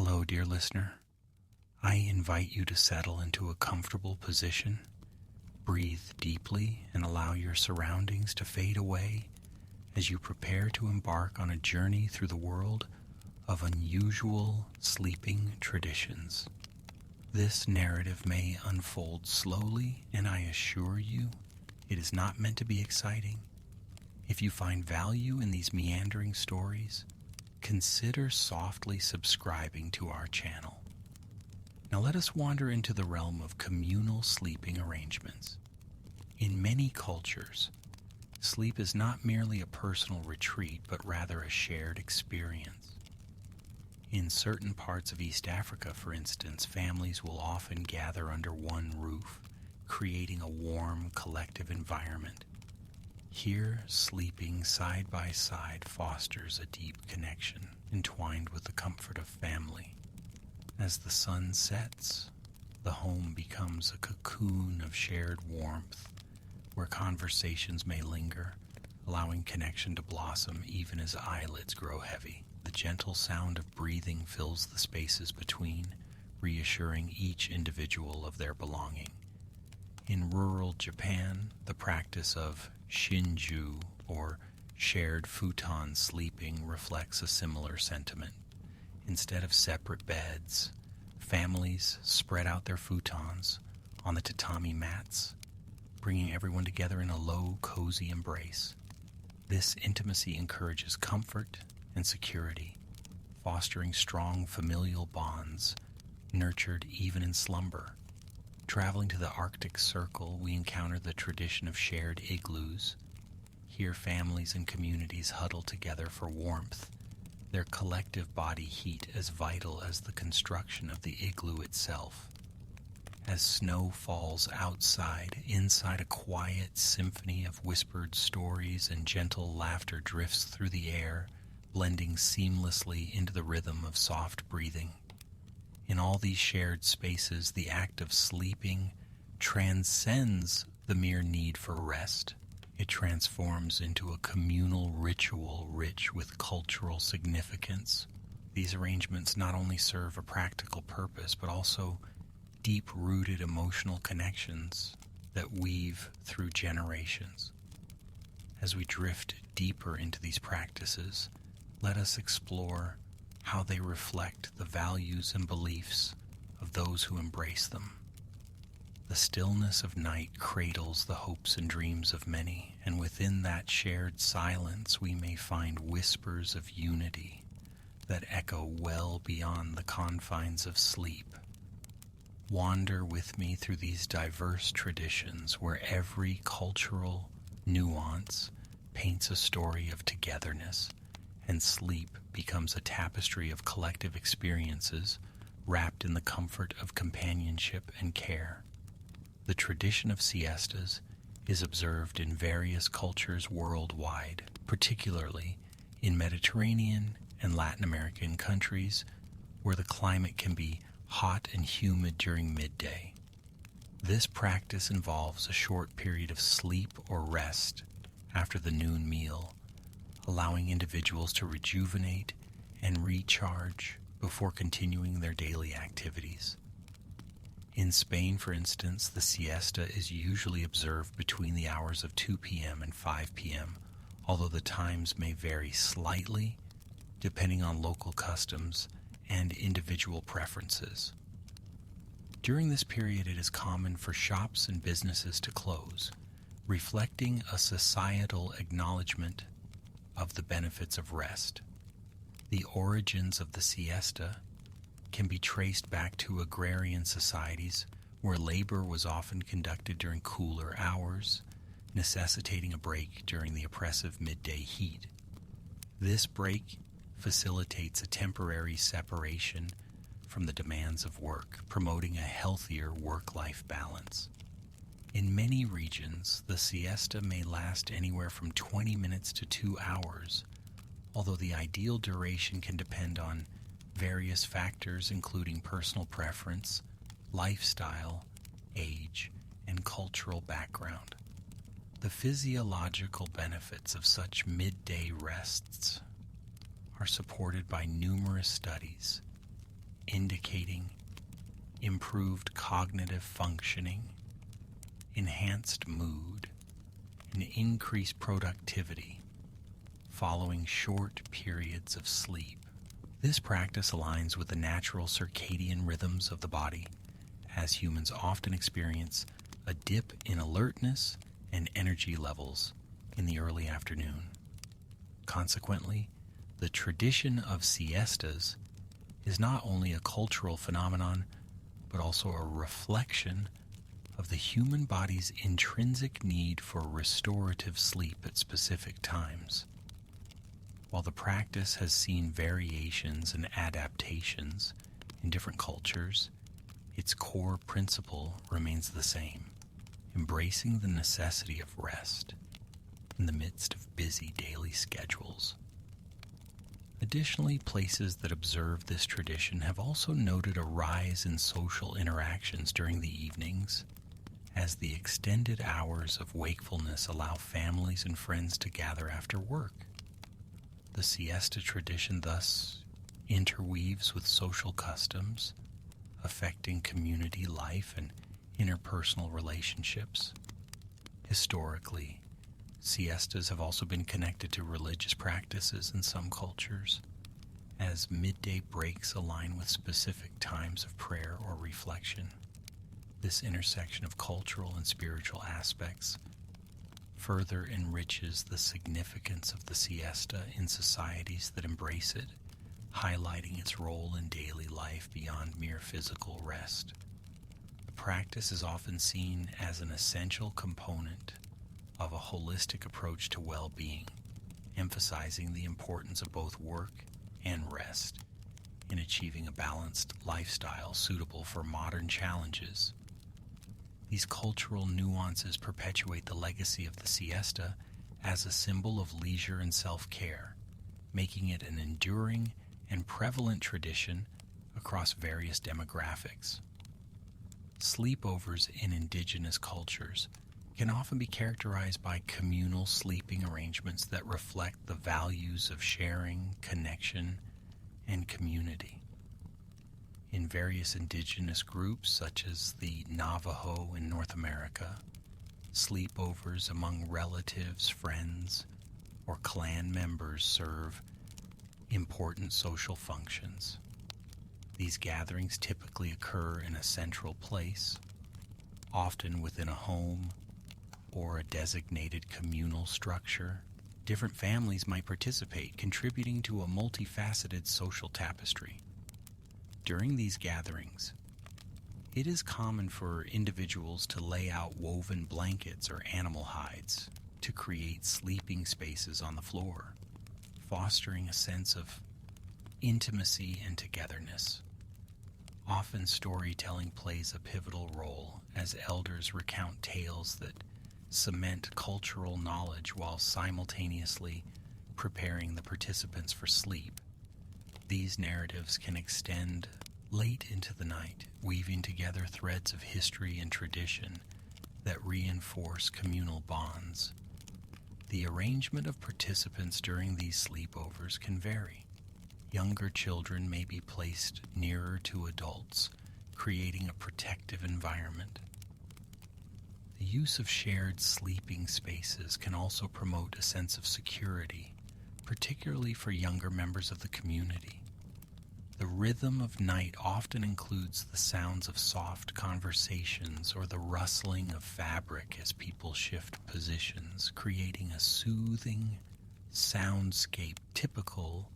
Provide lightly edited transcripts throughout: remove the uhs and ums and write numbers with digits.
Hello, dear listener. I invite you to settle into a comfortable position. Breathe deeply and allow your surroundings to fade away as you prepare to embark on a journey through the world of unusual sleeping traditions. This narrative may unfold slowly, and I assure you, it is not meant to be exciting. If you find value in these meandering stories, consider softly subscribing to our channel. Now let us wander into the realm of communal sleeping arrangements. In many cultures, sleep is not merely a personal retreat, but rather a shared experience. In certain parts of East Africa, for instance, families will often gather under one roof, creating a warm, collective environment. Here, sleeping side by side fosters a deep connection, entwined with the comfort of family. As the sun sets, the home becomes a cocoon of shared warmth, where conversations may linger, allowing connection to blossom even as eyelids grow heavy. The gentle sound of breathing fills the spaces between, reassuring each individual of their belonging. In rural Japan, the practice of shinju, or shared futon sleeping, reflects a similar sentiment. Instead of separate beds, families spread out their futons on the tatami mats, bringing everyone together in a low, cozy embrace. This intimacy encourages comfort and security, fostering strong familial bonds nurtured even in slumber. Traveling to the Arctic Circle, we encounter the tradition of shared igloos. Here, families and communities huddle together for warmth, their collective body heat as vital as the construction of the igloo itself. As snow falls outside, inside a quiet symphony of whispered stories and gentle laughter drifts through the air, blending seamlessly into the rhythm of soft breathing. In all these shared spaces, the act of sleeping transcends the mere need for rest. It transforms into a communal ritual rich with cultural significance. These arrangements not only serve a practical purpose, but also deep-rooted emotional connections that weave through generations. As we drift deeper into these practices, let us explore how they reflect the values and beliefs of those who embrace them. The stillness of night cradles the hopes and dreams of many, and within that shared silence we may find whispers of unity that echo well beyond the confines of sleep. Wander with me through these diverse traditions where every cultural nuance paints a story of togetherness, and sleep becomes a tapestry of collective experiences wrapped in the comfort of companionship and care. The tradition of siestas is observed in various cultures worldwide, particularly in Mediterranean and Latin American countries where the climate can be hot and humid during midday. This practice involves a short period of sleep or rest after the noon meal, allowing individuals to rejuvenate and recharge before continuing their daily activities. In Spain, for instance, the siesta is usually observed between the hours of 2 p.m. and 5 p.m., although the times may vary slightly depending on local customs and individual preferences. During this period, it is common for shops and businesses to close, reflecting a societal acknowledgement of the benefits of rest. The origins of the siesta can be traced back to agrarian societies where labor was often conducted during cooler hours, necessitating a break during the oppressive midday heat. This break facilitates a temporary separation from the demands of work, promoting a healthier work-life balance. In many regions, the siesta may last anywhere from 20 minutes to 2 hours, although the ideal duration can depend on various factors including personal preference, lifestyle, age, and cultural background. The physiological benefits of such midday rests are supported by numerous studies. indicating improved cognitive functioning, enhanced mood, and increased productivity following short periods of sleep. This practice aligns with the natural circadian rhythms of the body, as humans often experience a dip in alertness and energy levels in the early afternoon. Consequently, the tradition of siestas is not only a cultural phenomenon, but also a reflection of the human body's intrinsic need for restorative sleep at specific times. While the practice has seen variations and adaptations in different cultures, its core principle remains the same: embracing the necessity of rest in the midst of busy daily schedules. Additionally, places that observe this tradition have also noted a rise in social interactions during the evenings, as the extended hours of wakefulness allow families and friends to gather after work. The siesta tradition thus interweaves with social customs, affecting community life and interpersonal relationships. Historically, siestas have also been connected to religious practices in some cultures, as midday breaks align with specific times of prayer or reflection. This intersection of cultural and spiritual aspects further enriches the significance of the siesta in societies that embrace it, highlighting its role in daily life beyond mere physical rest. The practice is often seen as an essential component of a holistic approach to well-being, emphasizing the importance of both work and rest in achieving a balanced lifestyle suitable for modern challenges. These cultural nuances perpetuate the legacy of the siesta as a symbol of leisure and self-care, making it an enduring and prevalent tradition across various demographics. Sleepovers in indigenous cultures can often be characterized by communal sleeping arrangements that reflect the values of sharing, connection, and community. In various indigenous groups, such as the Navajo in North America, sleepovers among relatives, friends, or clan members serve important social functions. These gatherings typically occur in a central place, often within a home or a designated communal structure. Different families might participate, contributing to a multifaceted social tapestry. During these gatherings, it is common for individuals to lay out woven blankets or animal hides to create sleeping spaces on the floor, fostering a sense of intimacy and togetherness. Often storytelling plays a pivotal role as elders recount tales that cement cultural knowledge while simultaneously preparing the participants for sleep. These narratives can extend late into the night, weaving together threads of history and tradition that reinforce communal bonds. The arrangement of participants during these sleepovers can vary. Younger children may be placed nearer to adults, creating a protective environment. The use of shared sleeping spaces can also promote a sense of security, particularly for younger members of the community. The rhythm of night often includes the sounds of soft conversations or the rustling of fabric as people shift positions, creating a soothing soundscape typical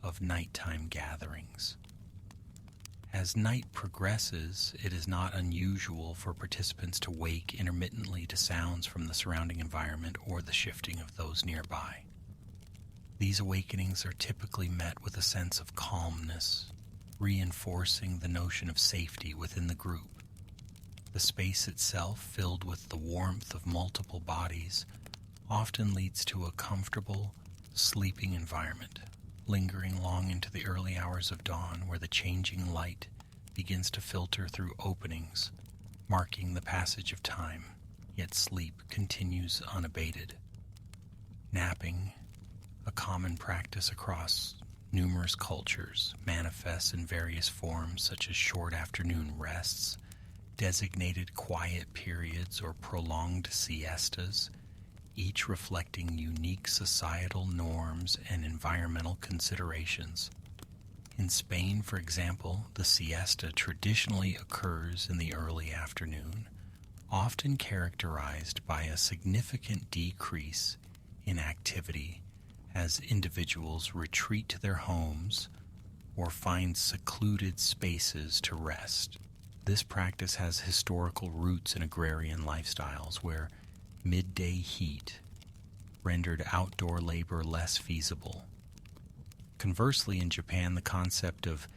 of nighttime gatherings. As night progresses, it is not unusual for participants to wake intermittently to sounds from the surrounding environment or the shifting of those nearby. These awakenings are typically met with a sense of calmness, reinforcing the notion of safety within the group. The space itself, filled with the warmth of multiple bodies, often leads to a comfortable, sleeping environment, lingering long into the early hours of dawn where the changing light begins to filter through openings, marking the passage of time, yet sleep continues unabated. Napping, a common practice across Numerous cultures manifest in various forms such as short afternoon rests, designated quiet periods, or prolonged siestas, each reflecting unique societal norms and environmental considerations. In Spain, for example, the siesta traditionally occurs in the early afternoon, often characterized by a significant decrease in activity as individuals retreat to their homes or find secluded spaces to rest. This practice has historical roots in agrarian lifestyles where midday heat rendered outdoor labor less feasible. Conversely, in Japan, the concept of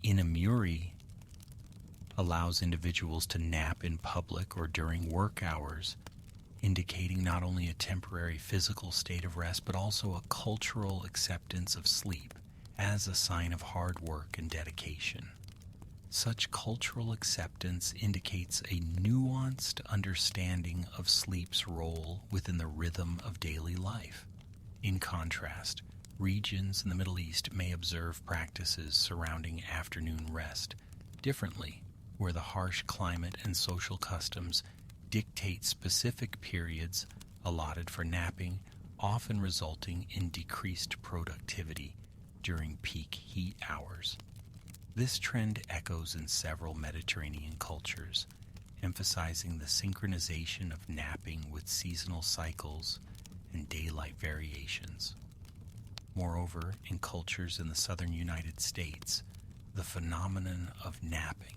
inamuri allows individuals to nap in public or during work hours, indicating not only a temporary physical state of rest, but also a cultural acceptance of sleep as a sign of hard work and dedication. Such cultural acceptance indicates a nuanced understanding of sleep's role within the rhythm of daily life. In contrast, regions in the Middle East may observe practices surrounding afternoon rest differently, where the harsh climate and social customs dictate specific periods allotted for napping, often resulting in decreased productivity during peak heat hours. This trend echoes in several Mediterranean cultures, emphasizing the synchronization of napping with seasonal cycles and daylight variations. Moreover, in cultures in the southern United States, the phenomenon of napping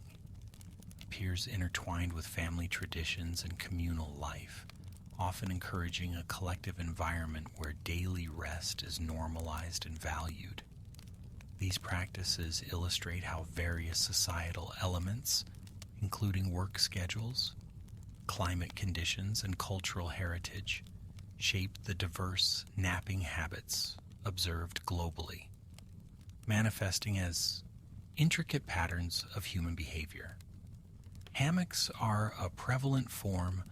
appears intertwined with family traditions and communal life, often encouraging a collective environment where daily rest is normalized and valued. These practices illustrate how various societal elements, including work schedules, climate conditions, and cultural heritage, shape the diverse napping habits observed globally, manifesting as intricate patterns of human behavior. Hammocks are a prevalent form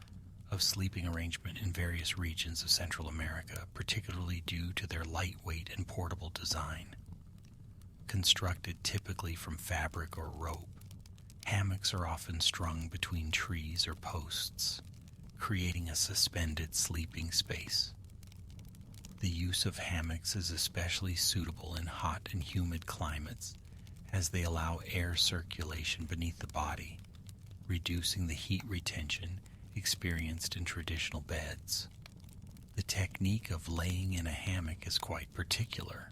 of sleeping arrangement in various regions of Central America, particularly due to their lightweight and portable design. Constructed typically from fabric or rope, hammocks are often strung between trees or posts, creating a suspended sleeping space. The use of hammocks is especially suitable in hot and humid climates, as they allow air circulation beneath the body, reducing the heat retention experienced in traditional beds. The technique of laying in a hammock is quite particular.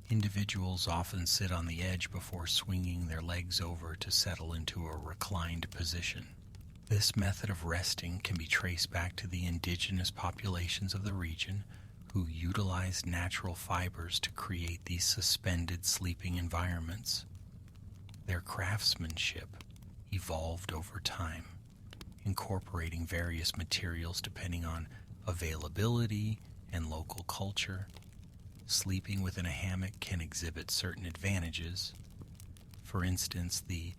Individuals often sit on the edge before swinging their legs over to settle into a reclined position. This method of resting can be traced back to the indigenous populations of the region who utilized natural fibers to create these suspended sleeping environments. Their craftsmanship evolved over time, incorporating various materials depending on availability and local culture. Sleeping within a hammock can exhibit certain advantages. For instance, the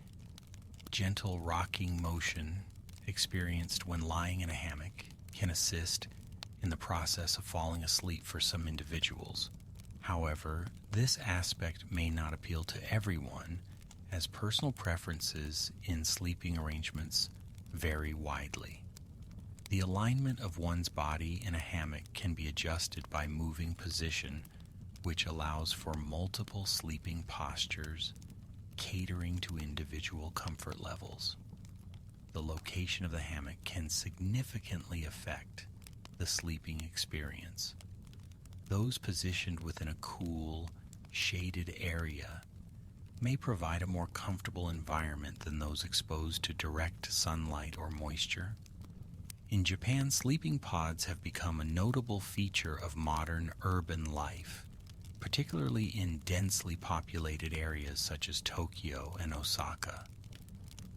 gentle rocking motion experienced when lying in a hammock can assist in the process of falling asleep for some individuals. However, this aspect may not appeal to everyone, as personal preferences in sleeping arrangements vary widely. The alignment of one's body in a hammock can be adjusted by moving position, which allows for multiple sleeping postures, catering to individual comfort levels. The location of the hammock can significantly affect the sleeping experience. Those positioned within a cool, shaded area may provide a more comfortable environment than those exposed to direct sunlight or moisture. In Japan, sleeping pods have become a notable feature of modern urban life, particularly in densely populated areas such as Tokyo and Osaka.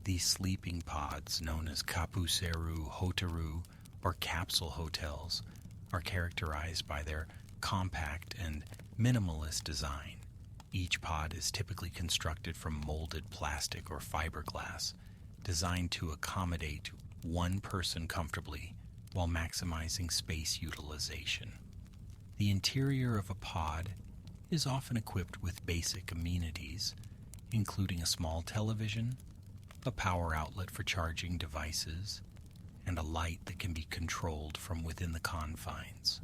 These sleeping pods, known as kapuseru, hotaru, or capsule hotels, are characterized by their compact and minimalist design. Each pod is typically constructed from molded plastic or fiberglass, designed to accommodate one person comfortably while maximizing space utilization. The interior of a pod is often equipped with basic amenities, including a small television, a power outlet for charging devices, and a light that can be controlled from within the confines.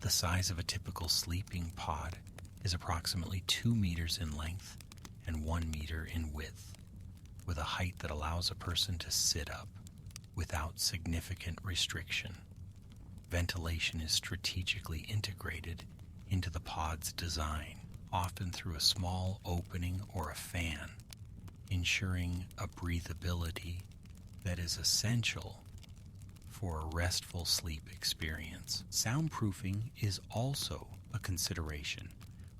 The size of a typical sleeping pod is approximately 2 meters in length and 1 meter in width, with a height that allows a person to sit up without significant restriction. Ventilation is strategically integrated into the pod's design, often through a small opening or a fan, ensuring a breathability that is essential for a restful sleep experience. Soundproofing is also a consideration,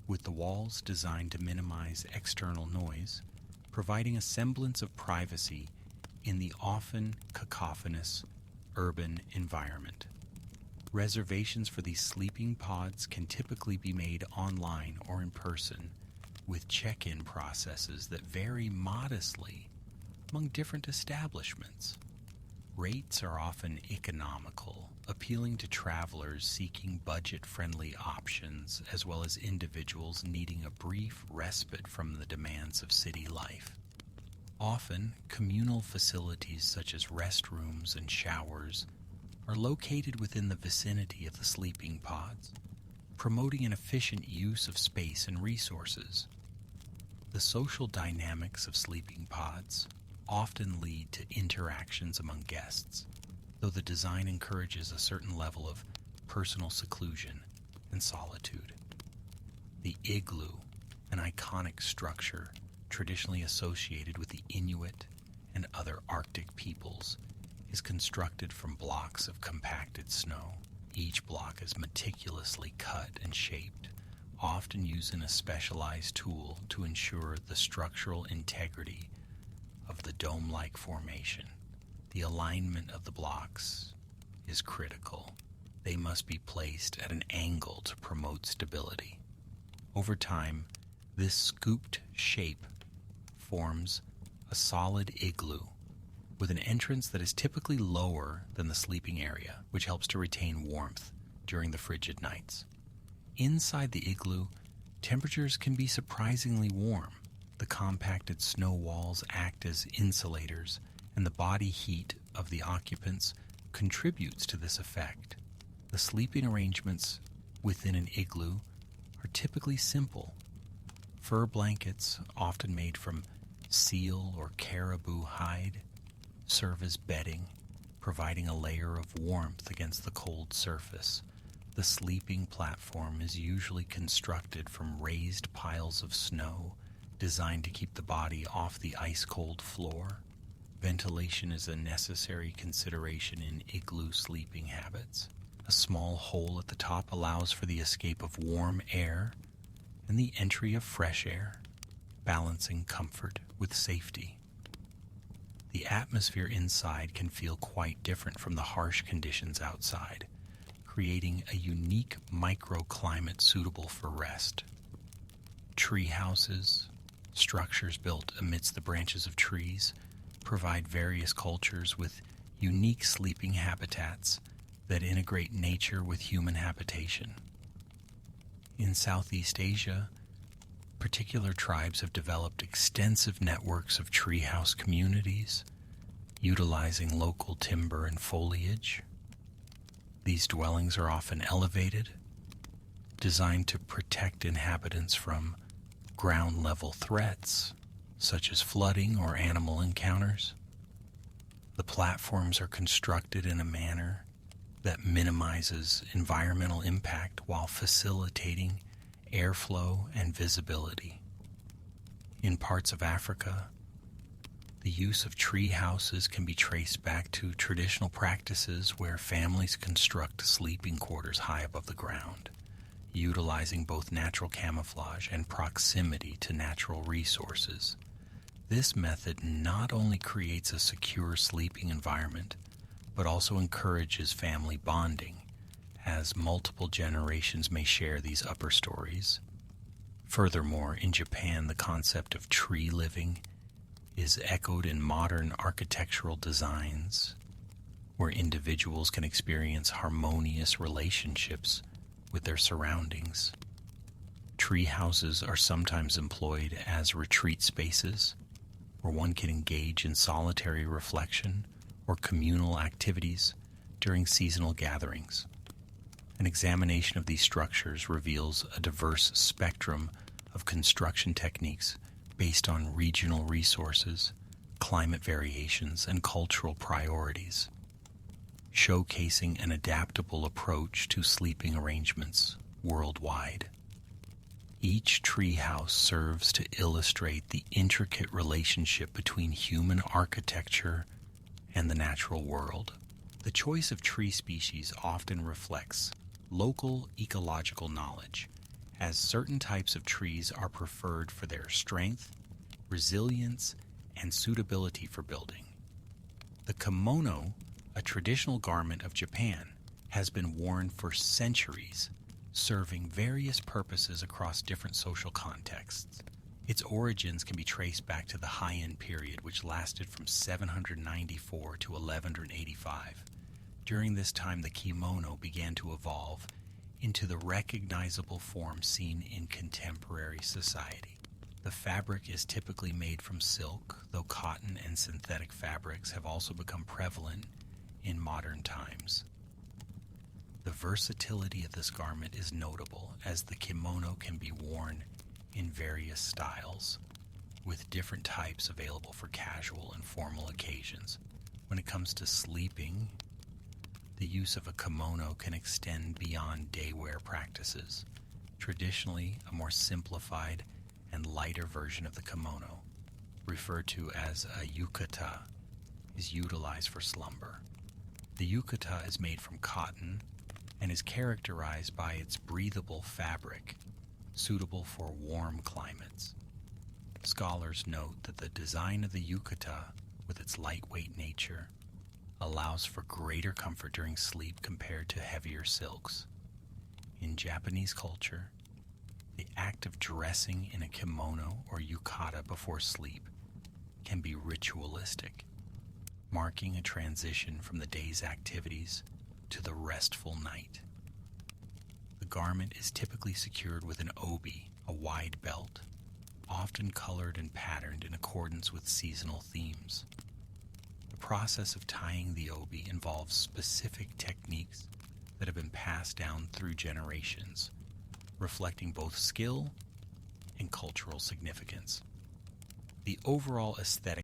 with the walls designed to minimize external noise, providing a semblance of privacy in the often cacophonous urban environment. Reservations for these sleeping pods can typically be made online or in person, with check-in processes that vary modestly among different establishments. Rates are often economical, appealing to travelers seeking budget-friendly options as well as individuals needing a brief respite from the demands of city life. Often, communal facilities such as restrooms and showers are located within the vicinity of the sleeping pods, promoting an efficient use of space and resources. The social dynamics of sleeping pods often lead to interactions among guests, though the design encourages a certain level of personal seclusion and solitude. The igloo, an iconic structure traditionally associated with the Inuit and other Arctic peoples, is constructed from blocks of compacted snow. Each block is meticulously cut and shaped, often using a specialized tool to ensure the structural integrity of the dome-like formation. The alignment of the blocks is critical. They must be placed at an angle to promote stability. Over time, this scooped shape forms a solid igloo with an entrance that is typically lower than the sleeping area, which helps to retain warmth during the frigid nights. Inside the igloo, temperatures can be surprisingly warm. The compacted snow walls act as insulators, and the body heat of the occupants contributes to this effect. The sleeping arrangements within an igloo are typically simple. Fur blankets, often made from seal or caribou hide, serve as bedding, providing a layer of warmth against the cold surface. The sleeping platform is usually constructed from raised piles of snow designed to keep the body off the ice-cold floor. Ventilation is a necessary consideration in igloo sleeping habits. A small hole at the top allows for the escape of warm air and the entry of fresh air, balancing comfort with safety. The atmosphere inside can feel quite different from the harsh conditions outside, creating a unique microclimate suitable for rest. Treehouses, structures built amidst the branches of trees, provide various cultures with unique sleeping habitats that integrate nature with human habitation. In Southeast Asia, particular tribes have developed extensive networks of treehouse communities, utilizing local timber and foliage. These dwellings are often elevated, designed to protect inhabitants from ground-level threats, such as flooding or animal encounters. The platforms are constructed in a manner that minimizes environmental impact while facilitating airflow and visibility. In parts of Africa, the use of tree houses can be traced back to traditional practices where families construct sleeping quarters high above the ground, utilizing both natural camouflage and proximity to natural resources. This method not only creates a secure sleeping environment, but also encourages family bonding, as multiple generations may share these upper stories. Furthermore, in Japan, the concept of tree living is echoed in modern architectural designs, where individuals can experience harmonious relationships with their surroundings. Treehouses are sometimes employed as retreat spaces where one can engage in solitary reflection or communal activities during seasonal gatherings. An examination of these structures reveals a diverse spectrum of construction techniques based on regional resources, climate variations, and cultural priorities, showcasing an adaptable approach to sleeping arrangements worldwide. Each treehouse serves to illustrate the intricate relationship between human architecture and the natural world. The choice of tree species often reflects local ecological knowledge, as certain types of trees are preferred for their strength, resilience, and suitability for building. The kimono, a traditional garment of Japan, has been worn for centuries, serving various purposes across different social contexts. Its origins can be traced back to the Heian period, which lasted from 794 to 1185. During this time, the kimono began to evolve into the recognizable form seen in contemporary society. The fabric is typically made from silk, though cotton and synthetic fabrics have also become prevalent in modern times. The versatility of this garment is notable, as the kimono can be worn in various styles, with different types available for casual and formal occasions. When it comes to sleeping, the use of a kimono can extend beyond day-wear practices. Traditionally, a more simplified and lighter version of the kimono, referred to as a yukata, is utilized for slumber. The yukata is made from cotton and is characterized by its breathable fabric, suitable for warm climates. Scholars note that the design of the yukata, with its lightweight nature, allows for greater comfort during sleep compared to heavier silks. In Japanese culture, the act of dressing in a kimono or yukata before sleep can be ritualistic, marking a transition from the day's activities to the restful night. The garment is typically secured with an obi, a wide belt, often colored and patterned in accordance with seasonal themes. The process of tying the obi involves specific techniques that have been passed down through generations, reflecting both skill and cultural significance. The overall aesthetic